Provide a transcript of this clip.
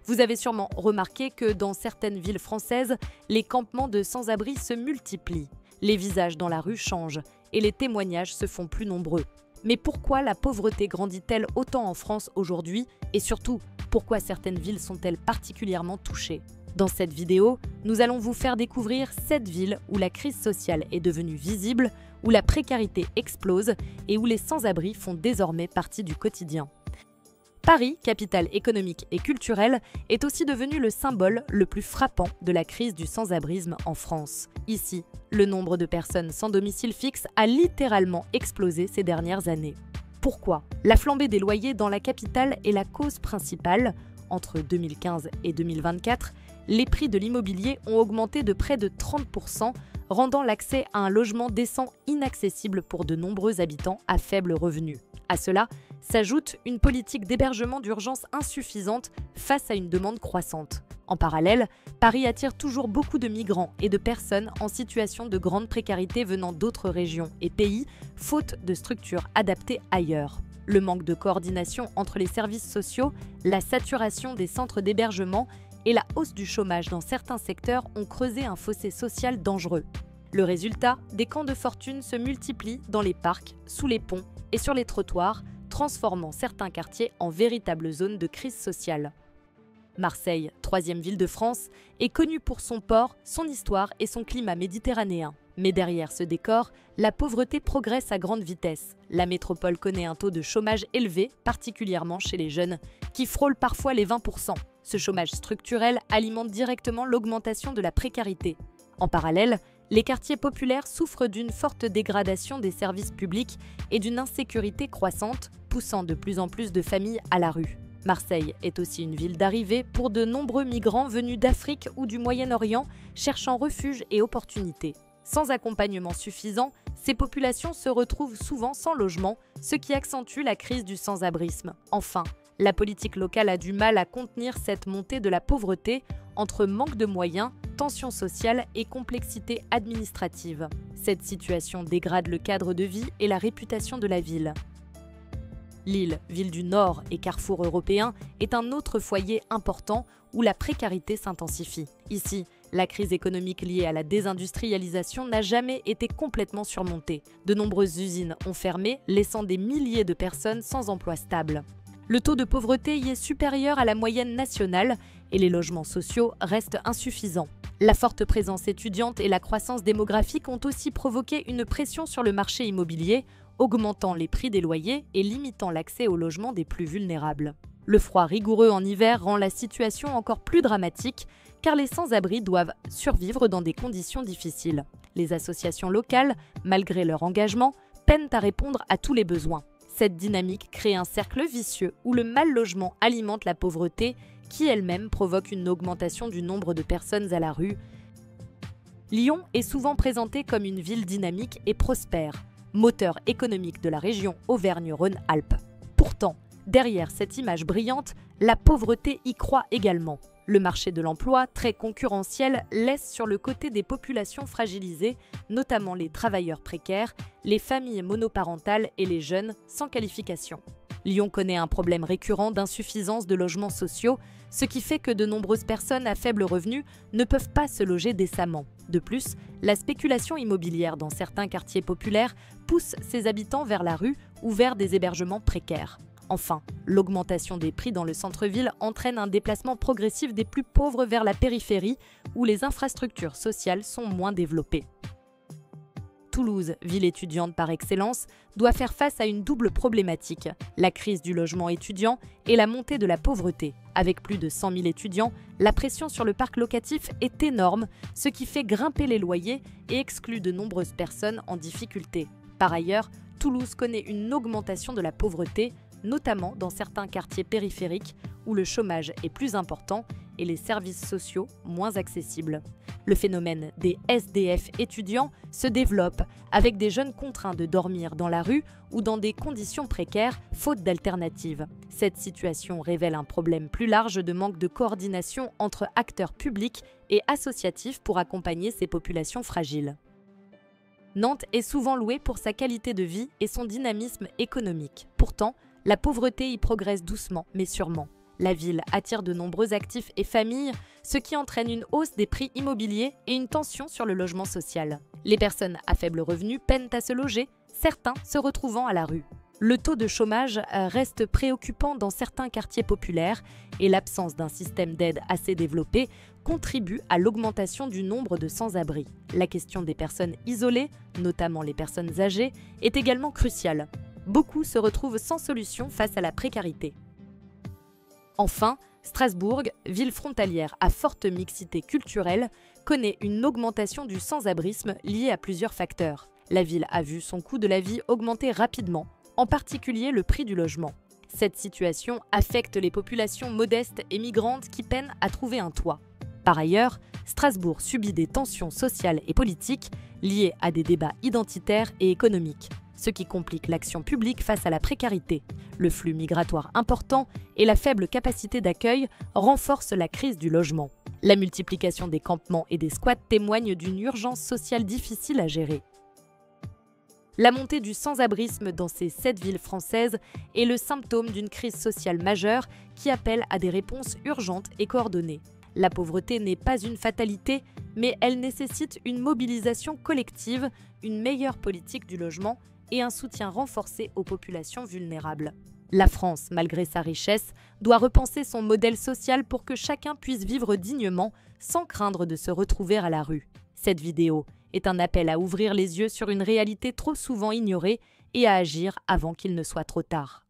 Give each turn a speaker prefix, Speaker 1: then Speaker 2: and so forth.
Speaker 1: Vous avez sûrement remarqué que dans certaines villes françaises, les campements de sans-abri se multiplient. Les visages dans la rue changent et les témoignages se font plus nombreux. Mais pourquoi la pauvreté grandit-elle autant en France aujourd'hui? Et surtout, pourquoi certaines villes sont-elles particulièrement touchées? Dans cette vidéo, nous allons vous faire découvrir 7 villes où la crise sociale est devenue visible, où la précarité explose et où les sans-abri font désormais partie du quotidien. Paris, capitale économique et culturelle, est aussi devenu le symbole le plus frappant de la crise du sans-abrisme en France. Ici, le nombre de personnes sans domicile fixe a littéralement explosé ces dernières années. Pourquoi? La flambée des loyers dans la capitale est la cause principale. Entre 2015 et 2024, les prix de l'immobilier ont augmenté de près de 30%, rendant l'accès à un logement décent inaccessible pour de nombreux habitants à faible revenu. À cela s'ajoute une politique d'hébergement d'urgence insuffisante face à une demande croissante. En parallèle, Paris attire toujours beaucoup de migrants et de personnes en situation de grande précarité venant d'autres régions et pays, faute de structures adaptées ailleurs. Le manque de coordination entre les services sociaux, la saturation des centres d'hébergement et la hausse du chômage dans certains secteurs ont creusé un fossé social dangereux. Le résultat, des camps de fortune se multiplient dans les parcs, sous les ponts et sur les trottoirs, transformant certains quartiers en véritables zones de crise sociale. Marseille, 3e ville de France, est connue pour son port, son histoire et son climat méditerranéen. Mais derrière ce décor, la pauvreté progresse à grande vitesse. La métropole connaît un taux de chômage élevé, particulièrement chez les jeunes, qui frôle parfois les 20%. Ce chômage structurel alimente directement l'augmentation de la précarité. En parallèle, les quartiers populaires souffrent d'une forte dégradation des services publics et d'une insécurité croissante, poussant de plus en plus de familles à la rue. Marseille est aussi une ville d'arrivée pour de nombreux migrants venus d'Afrique ou du Moyen-Orient cherchant refuge et opportunités. Sans accompagnement suffisant, ces populations se retrouvent souvent sans logement, ce qui accentue la crise du sans-abrisme. Enfin, la politique locale a du mal à contenir cette montée de la pauvreté entre manque de moyens, tensions sociales et complexité administrative. Cette situation dégrade le cadre de vie et la réputation de la ville. Lille, ville du Nord et carrefour européen, est un autre foyer important où la précarité s'intensifie. Ici, la crise économique liée à la désindustrialisation n'a jamais été complètement surmontée. De nombreuses usines ont fermé, laissant des milliers de personnes sans emploi stable. Le taux de pauvreté y est supérieur à la moyenne nationale et les logements sociaux restent insuffisants. La forte présence étudiante et la croissance démographique ont aussi provoqué une pression sur le marché immobilier, augmentant les prix des loyers et limitant l'accès au logement des plus vulnérables. Le froid rigoureux en hiver rend la situation encore plus dramatique car les sans-abri doivent survivre dans des conditions difficiles. Les associations locales, malgré leur engagement, peinent à répondre à tous les besoins. Cette dynamique crée un cercle vicieux où le mal-logement alimente la pauvreté qui elle-même provoque une augmentation du nombre de personnes à la rue. Lyon est souvent présentée comme une ville dynamique et prospère, moteur économique de la région Auvergne-Rhône-Alpes. Pourtant, derrière cette image brillante, la pauvreté y croît également. Le marché de l'emploi, très concurrentiel, laisse sur le côté des populations fragilisées, notamment les travailleurs précaires, les familles monoparentales et les jeunes sans qualification. Lyon connaît un problème récurrent d'insuffisance de logements sociaux, ce qui fait que de nombreuses personnes à faible revenu ne peuvent pas se loger décemment. De plus, la spéculation immobilière dans certains quartiers populaires pousse ses habitants vers la rue ou vers des hébergements précaires. Enfin, l'augmentation des prix dans le centre-ville entraîne un déplacement progressif des plus pauvres vers la périphérie, où les infrastructures sociales sont moins développées. Toulouse, ville étudiante par excellence, doit faire face à une double problématique, la crise du logement étudiant et la montée de la pauvreté. Avec plus de 100 000 étudiants, la pression sur le parc locatif est énorme, ce qui fait grimper les loyers et exclut de nombreuses personnes en difficulté. Par ailleurs, Toulouse connaît une augmentation de la pauvreté, notamment dans certains quartiers périphériques où le chômage est plus important et les services sociaux moins accessibles. Le phénomène des SDF étudiants se développe avec des jeunes contraints de dormir dans la rue ou dans des conditions précaires, faute d'alternatives. Cette situation révèle un problème plus large de manque de coordination entre acteurs publics et associatifs pour accompagner ces populations fragiles. Nantes est souvent louée pour sa qualité de vie et son dynamisme économique. Pourtant, la pauvreté y progresse doucement mais sûrement. La ville attire de nombreux actifs et familles, ce qui entraîne une hausse des prix immobiliers et une tension sur le logement social. Les personnes à faible revenu peinent à se loger, certains se retrouvant à la rue. Le taux de chômage reste préoccupant dans certains quartiers populaires et l'absence d'un système d'aide assez développé contribue à l'augmentation du nombre de sans-abri. La question des personnes isolées, notamment les personnes âgées, est également cruciale. Beaucoup se retrouvent sans solution face à la précarité. Enfin, Strasbourg, ville frontalière à forte mixité culturelle, connaît une augmentation du sans-abrisme liée à plusieurs facteurs. La ville a vu son coût de la vie augmenter rapidement, en particulier le prix du logement. Cette situation affecte les populations modestes et migrantes qui peinent à trouver un toit. Par ailleurs, Strasbourg subit des tensions sociales et politiques liées à des débats identitaires et économiques, ce qui complique l'action publique face à la précarité. Le flux migratoire important et la faible capacité d'accueil renforcent la crise du logement. La multiplication des campements et des squats témoigne d'une urgence sociale difficile à gérer. La montée du sans-abrisme dans ces 7 villes françaises est le symptôme d'une crise sociale majeure qui appelle à des réponses urgentes et coordonnées. La pauvreté n'est pas une fatalité, mais elle nécessite une mobilisation collective, une meilleure politique du logement et un soutien renforcé aux populations vulnérables. La France, malgré sa richesse, doit repenser son modèle social pour que chacun puisse vivre dignement sans craindre de se retrouver à la rue. Cette vidéo est un appel à ouvrir les yeux sur une réalité trop souvent ignorée et à agir avant qu'il ne soit trop tard.